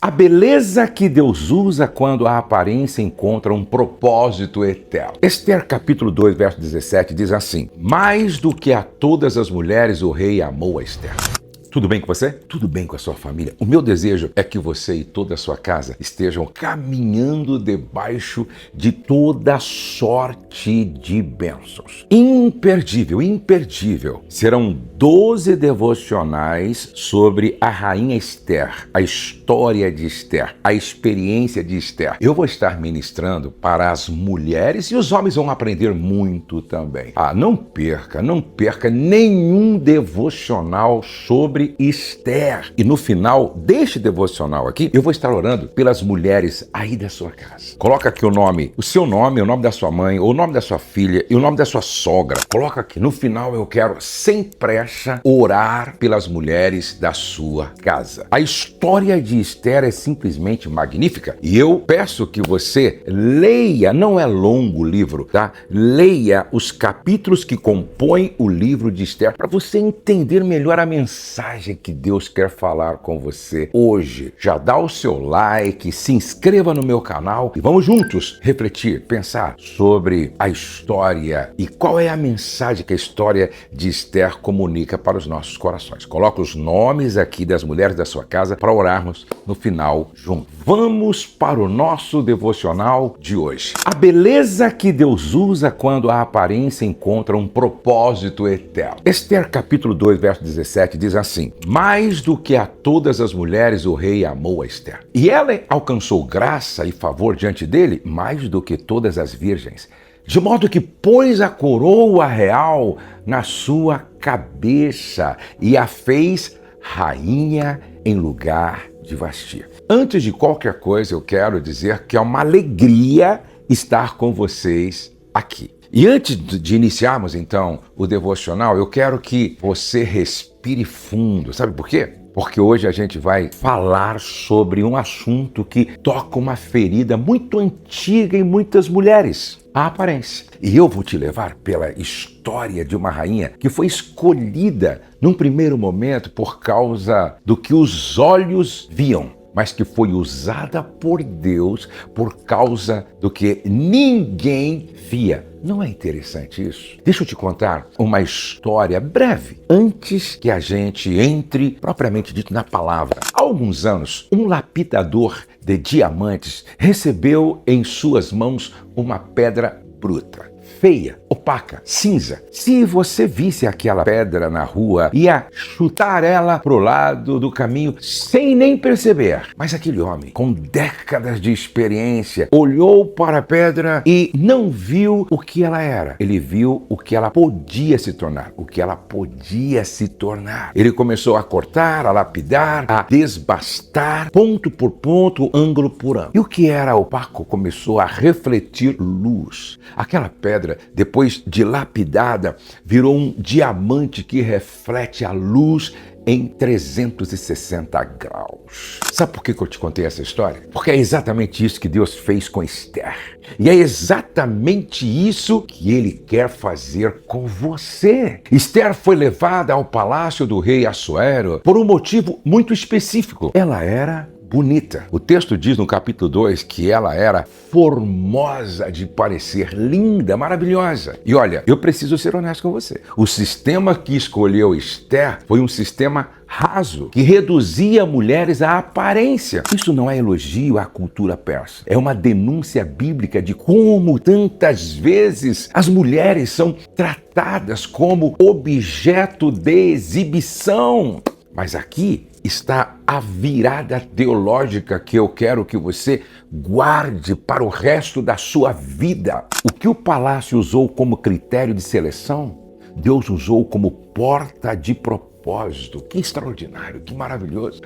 A beleza que Deus usa quando a aparência encontra um propósito eterno. Esther capítulo 2, verso 17 diz assim: mais do que a todas as mulheres o rei amou a Esther. Tudo bem com você? Tudo bem com a sua família? O meu desejo é que você e toda a sua casa estejam caminhando debaixo de toda sorte de bênçãos. Imperdível, imperdível. Serão 12 devocionais sobre a rainha Esther, a história de Esther, a experiência de Esther. Eu vou estar ministrando para as mulheres e os homens vão aprender muito também. Não perca nenhum devocional sobre Esther. E no final deste devocional aqui, eu vou estar orando pelas mulheres aí da sua casa. Coloca aqui o nome, o seu nome, o nome da sua mãe, o nome da sua filha e o nome da sua sogra. Coloca aqui. No final eu quero, sem pressa, orar pelas mulheres da sua casa. A história de Esther é simplesmente magnífica e eu peço que você leia, não é longo o livro, tá? Leia os capítulos que compõem o livro de Esther para você entender melhor a mensagem que Deus quer falar com você hoje. Já dá o seu like, se inscreva no meu canal e vamos juntos refletir, pensar sobre a história e qual é a mensagem que a história de Esther comunica para os nossos corações. Coloca os nomes aqui das mulheres da sua casa para orarmos no final juntos. Vamos para o nosso devocional de hoje. A beleza que Deus usa quando a aparência encontra um propósito eterno. Esther capítulo 2, verso 17 diz assim: mais do que a todas as mulheres o rei amou a Esther. E ela alcançou graça e favor diante dele mais do que todas as virgens. De modo que pôs a coroa real na sua cabeça e a fez rainha em lugar de Vasti. Antes de qualquer coisa, eu quero dizer que é uma alegria estar com vocês aqui. E antes de iniciarmos, então, o devocional, eu quero que você respire fundo. Sabe por quê? Porque hoje a gente vai falar sobre um assunto que toca uma ferida muito antiga em muitas mulheres, a aparência. E eu vou te levar pela história de uma rainha que foi escolhida num primeiro momento por causa do que os olhos viam, mas que foi usada por Deus por causa do que ninguém via. Não é interessante isso? Deixa eu te contar uma história breve, antes que a gente entre propriamente dito na palavra. Há alguns anos, um lapidador de diamantes recebeu em suas mãos uma pedra bruta, feia, opaca, cinza. Se você visse aquela pedra na rua, ia chutar ela pro lado do caminho sem nem perceber. Mas aquele homem, com décadas de experiência, olhou para a pedra e não viu o que ela era. Ele viu o que ela podia se tornar, o que ela podia se tornar. Ele começou a cortar, a lapidar, a desbastar, ponto por ponto, ângulo por ângulo. E o que era opaco começou a refletir luz. Aquela pedra, depois de lapidada, virou um diamante que reflete a luz em 360 graus. Sabe por que eu te contei essa história? Porque é exatamente isso que Deus fez com Esther. E é exatamente isso que Ele quer fazer com você. Esther foi levada ao palácio do rei Assuero por um motivo muito específico. Ela era bonita. O texto diz no capítulo 2 que ela era formosa de parecer, linda, maravilhosa. E olha, eu preciso ser honesto com você. O sistema que escolheu Esther foi um sistema raso, que reduzia mulheres à aparência. Isso não é elogio à cultura persa. É uma denúncia bíblica de como tantas vezes as mulheres são tratadas como objeto de exibição. Mas aqui está a virada teológica que eu quero que você guarde para o resto da sua vida. O que o palácio usou como critério de seleção, Deus usou como porta de propósito. Que extraordinário, que maravilhoso.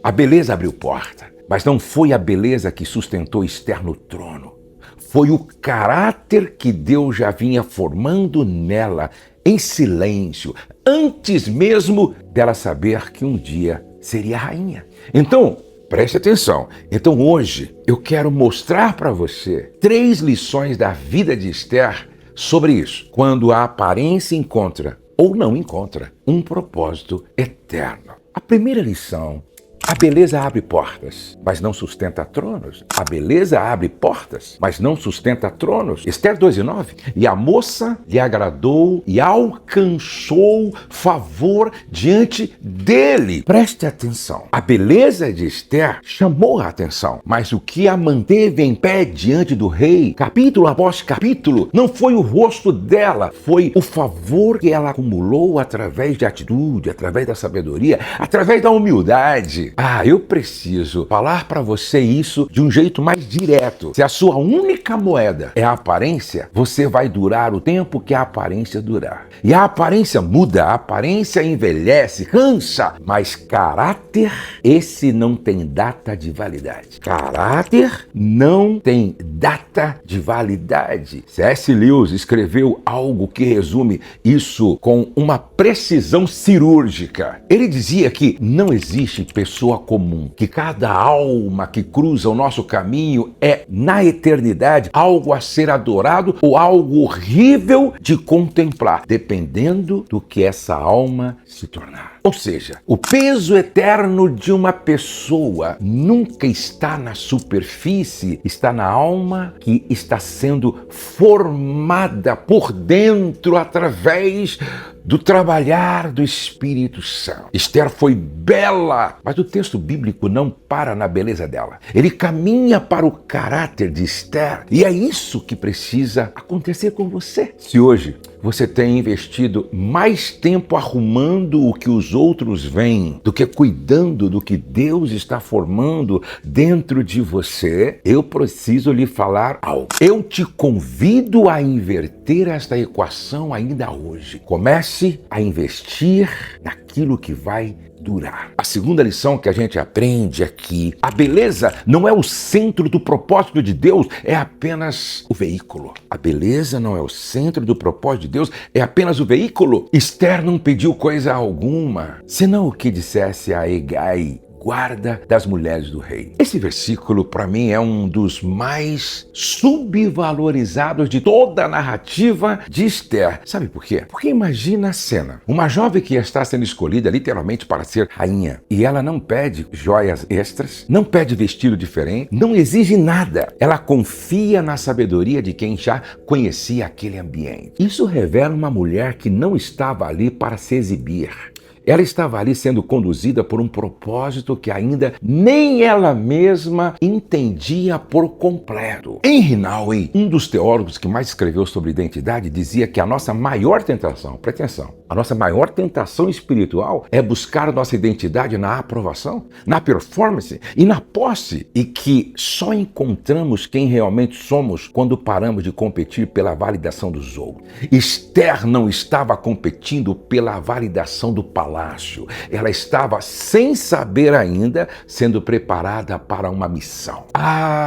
A beleza abriu porta, mas não foi a beleza que sustentou Esther no trono. Foi o caráter que Deus já vinha formando nela, em silêncio, antes mesmo dela saber que um dia seria rainha. Então, preste atenção. Então hoje eu quero mostrar para você 3 lições da vida de Esther sobre isso. Quando a aparência encontra ou não encontra um propósito eterno. A primeira lição A beleza abre portas, mas não sustenta tronos. A beleza abre portas, mas não sustenta tronos. Esther 2:9. E a moça lhe agradou e alcançou favor diante dele. Preste atenção. A beleza de Esther chamou a atenção, mas o que a manteve em pé diante do rei, capítulo após capítulo, não foi o rosto dela, foi o favor que ela acumulou através de atitude, através da sabedoria, através da humildade. Eu preciso falar para você isso de um jeito mais direto. Se a sua única moeda é a aparência, você vai durar o tempo que a aparência durar. E a aparência muda, a aparência envelhece, cansa, mas caráter, esse não tem data de validade. Caráter não tem data de validade. C.S. Lewis escreveu algo que resume isso com uma precisão cirúrgica. Ele dizia que não existe pessoa comum, que cada alma que cruza o nosso caminho é, na eternidade, algo a ser adorado ou algo horrível de contemplar, dependendo do que essa alma se tornar. Ou seja, o peso eterno de uma pessoa nunca está na superfície, está na alma que está sendo formada por dentro através do trabalhar do Espírito Santo. Esther foi bela, mas o texto bíblico não para na beleza dela. Ele caminha para o caráter de Esther, e é isso que precisa acontecer com você. Se hoje você tem investido mais tempo arrumando o que os outros veem do que cuidando do que Deus está formando dentro de você, eu preciso lhe falar algo. Eu te convido a inverter esta equação ainda hoje. Comece a investir naquilo que vai durar. A segunda lição que a gente aprende aqui: a beleza não é o centro do propósito de Deus, é apenas o veículo. A beleza não é o centro do propósito de Deus, é apenas o veículo. Esther não pediu coisa alguma, senão o que dissesse a Hegai, guarda das mulheres do rei. Esse versículo, para mim, é um dos mais subvalorizados de toda a narrativa de Esther. Sabe por quê? Porque imagina a cena. Uma jovem que está sendo escolhida literalmente para ser rainha, e ela não pede joias extras, não pede vestido diferente, não exige nada. Ela confia na sabedoria de quem já conhecia aquele ambiente. Isso revela uma mulher que não estava ali para se exibir. Ela estava ali sendo conduzida por um propósito que ainda nem ela mesma entendia por completo. Henry Nouwen, um dos teólogos que mais escreveu sobre identidade, dizia que a nossa maior tentação, presta atenção, a nossa maior tentação espiritual é buscar nossa identidade na aprovação, na performance e na posse, e que só encontramos quem realmente somos quando paramos de competir pela validação dos outros. Esther não estava competindo pela validação do palácio. Ela estava, sem saber ainda, sendo preparada para uma missão.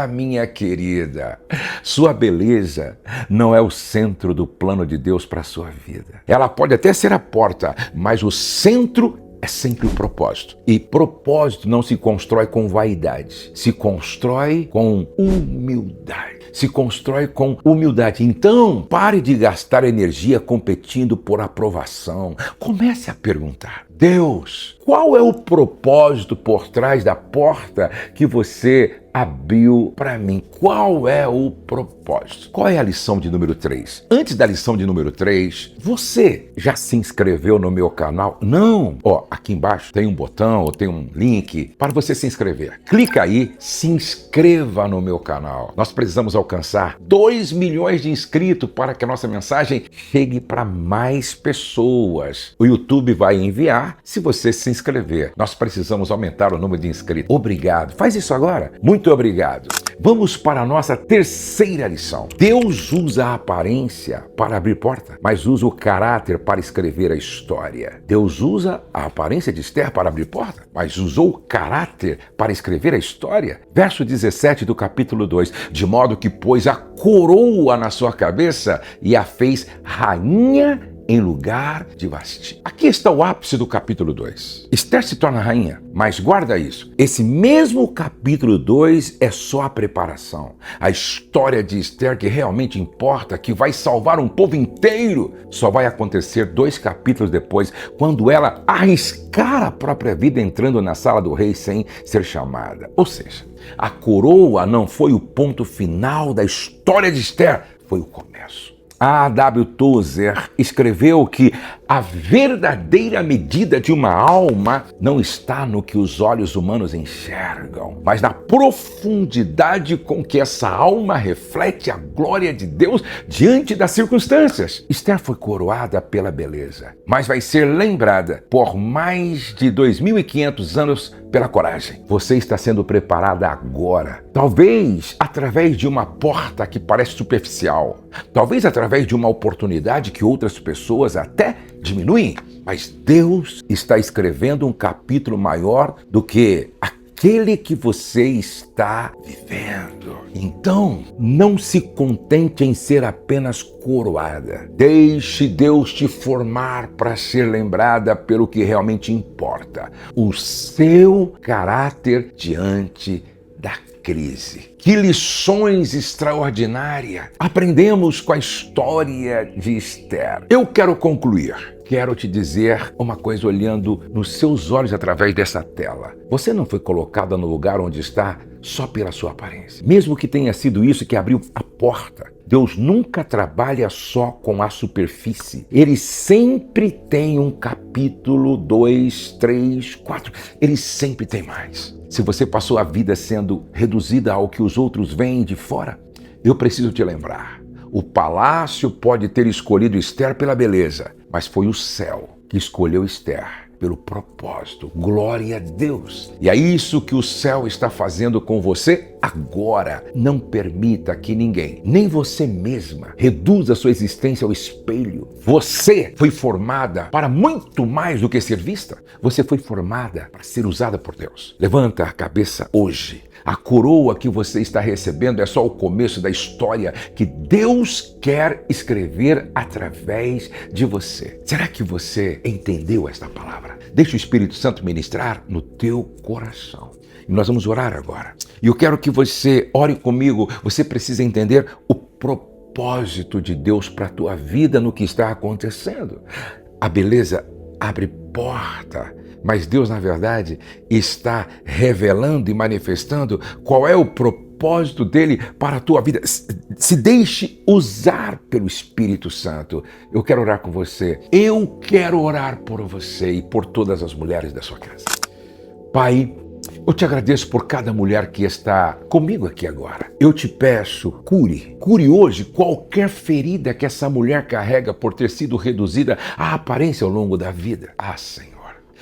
Minha querida, sua beleza não é o centro do plano de Deus para a sua vida. Ela pode até ser a porta, mas o centro é sempre o propósito. E propósito não se constrói com vaidade, se constrói com humildade. Se constrói com humildade. Então, pare de gastar energia competindo por aprovação. Comece a perguntar: Deus, qual é o propósito por trás da porta que você abriu para mim? Qual é o propósito? Qual é a lição de número 3? Antes da lição de número 3, você já se inscreveu no meu canal? Não! Aqui embaixo tem um botão ou tem um link para você se inscrever. Clica aí, se inscreva no meu canal. Nós precisamos alcançar 2 milhões de inscritos para que a nossa mensagem chegue para mais pessoas. O YouTube vai enviar se você se inscrever. Nós precisamos aumentar o número de inscritos. Obrigado. Faz isso agora. Muito obrigado. Vamos para a nossa terceira lição. Deus usa a aparência para abrir porta, mas usa o caráter para escrever a história. Deus usa a aparência de Esther para abrir porta, mas usou o caráter para escrever a história. Verso 17 do capítulo 2. De modo que pôs a coroa na sua cabeça e a fez rainha em lugar de Vasti. Aqui está o ápice do capítulo 2. Esther se torna rainha, mas guarda isso. Esse mesmo capítulo 2 é só a preparação. A história de Esther que realmente importa, que vai salvar um povo inteiro, só vai acontecer 2 capítulos depois, quando ela arriscar a própria vida entrando na sala do rei sem ser chamada. Ou seja, a coroa não foi o ponto final da história de Esther, foi o começo. A. W. Tozer escreveu que a verdadeira medida de uma alma não está no que os olhos humanos enxergam, mas na profundidade com que essa alma reflete a glória de Deus diante das circunstâncias. Esther foi coroada pela beleza, mas vai ser lembrada por mais de 2.500 anos pela coragem. Você está sendo preparada agora, talvez através de uma porta que parece superficial, talvez através de uma oportunidade que outras pessoas até diminuem, mas Deus está escrevendo um capítulo maior do que aquele que você está vivendo. Então, não se contente em ser apenas coroada. Deixe Deus te formar para ser lembrada pelo que realmente importa: o seu caráter diante da crise. Que lições extraordinárias aprendemos com a história de Esther. Eu quero concluir. Quero te dizer uma coisa olhando nos seus olhos através dessa tela. Você não foi colocada no lugar onde está só pela sua aparência. Mesmo que tenha sido isso que abriu a porta. Deus nunca trabalha só com a superfície. Ele sempre tem um capítulo, 2, 3, 4. Ele sempre tem mais. Se você passou a vida sendo reduzida ao que os outros veem de fora, eu preciso te lembrar. O palácio pode ter escolhido Esther pela beleza, mas foi o céu que escolheu Esther pelo propósito. Glória a Deus! E é isso que o céu está fazendo com você agora. Não permita que ninguém, nem você mesma, reduza sua existência ao espelho. Você foi formada para muito mais do que ser vista. Você foi formada para ser usada por Deus. Levanta a cabeça hoje. A coroa que você está recebendo é só o começo da história que Deus quer escrever através de você. Será que você entendeu esta palavra? Deixa o Espírito Santo ministrar no teu coração. E nós vamos orar agora. E eu quero que você ore comigo. Você precisa entender o propósito de Deus para a tua vida no que está acontecendo. A beleza abre porta. Mas Deus, na verdade, está revelando e manifestando qual é o propósito dele para a tua vida. Se deixe usar pelo Espírito Santo. Eu quero orar com você. Eu quero orar por você e por todas as mulheres da sua casa. Pai, eu te agradeço por cada mulher que está comigo aqui agora. Eu te peço, cure hoje qualquer ferida que essa mulher carrega por ter sido reduzida à aparência ao longo da vida. Ah, Senhor.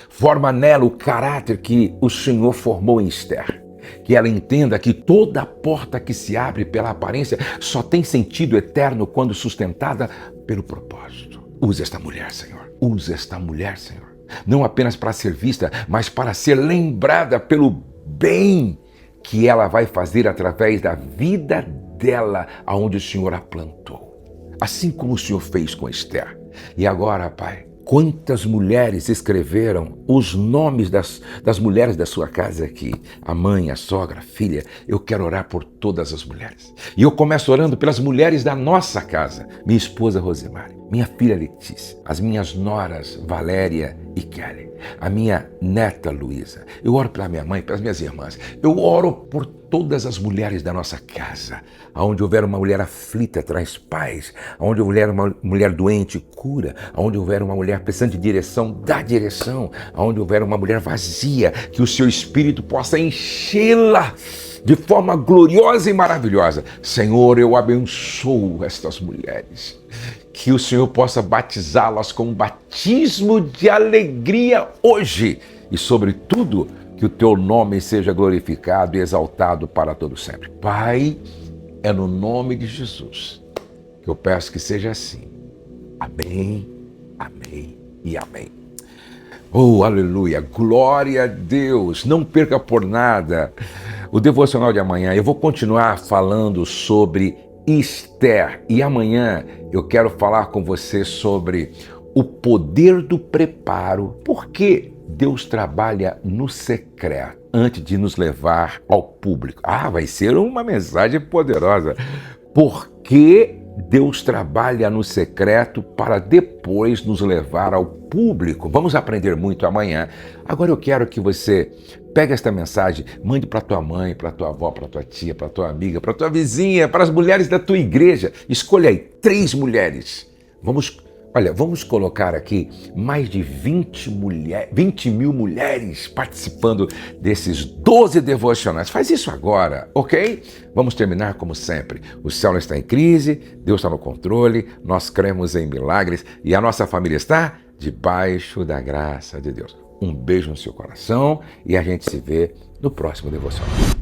Forma nela o caráter que o Senhor formou em Esther. Que ela entenda que toda porta que se abre pela aparência só tem sentido eterno quando sustentada pelo propósito. Use esta mulher, Senhor. Use esta mulher, Senhor. Não apenas para ser vista, mas para ser lembrada pelo bem que ela vai fazer através da vida dela, aonde o Senhor a plantou. Assim como o Senhor fez com Esther. E agora, Pai, quantas mulheres escreveram os nomes das mulheres da sua casa aqui? A mãe, a sogra, a filha. Eu quero orar por todas as mulheres. E eu começo orando pelas mulheres da nossa casa. Minha esposa Rosemary, minha filha Letícia, as minhas noras Valéria e Kelly, a minha neta Luísa. Eu oro pela minha mãe, pelas minhas irmãs. Eu oro por todas as mulheres da nossa casa. Aonde houver uma mulher aflita, traz paz. Aonde houver uma mulher doente, cura. Aonde houver uma mulher precisando de direção, dá direção. Aonde houver uma mulher vazia, que o seu Espírito possa enchê-la de forma gloriosa e maravilhosa. Senhor, eu abençoo estas mulheres. Que o Senhor possa batizá-las com um batismo de alegria hoje. E, sobretudo, que o teu nome seja glorificado e exaltado para todo sempre. Pai, é no nome de Jesus que eu peço que seja assim. Amém, amém e amém. Oh, aleluia, glória a Deus. Não perca por nada o devocional de amanhã. Eu vou continuar falando sobre Esther. E amanhã eu quero falar com você sobre o poder do preparo. Por que Deus trabalha no secreto antes de nos levar ao público? Vai ser uma mensagem poderosa. Por que Deus trabalha no secreto para depois nos levar ao público? Vamos aprender muito amanhã. Agora eu quero que você pegue esta mensagem, mande para tua mãe, para tua avó, para tua tia, para tua amiga, para tua vizinha, para as mulheres da tua igreja. Escolha aí 3 mulheres. Vamos colocar aqui mais de 20 mil mulheres participando desses 12 devocionais. Faz isso agora, ok? Vamos terminar como sempre. O céu não está em crise, Deus está no controle, nós cremos em milagres e a nossa família está debaixo da graça de Deus. Um beijo no seu coração e a gente se vê no próximo devocional.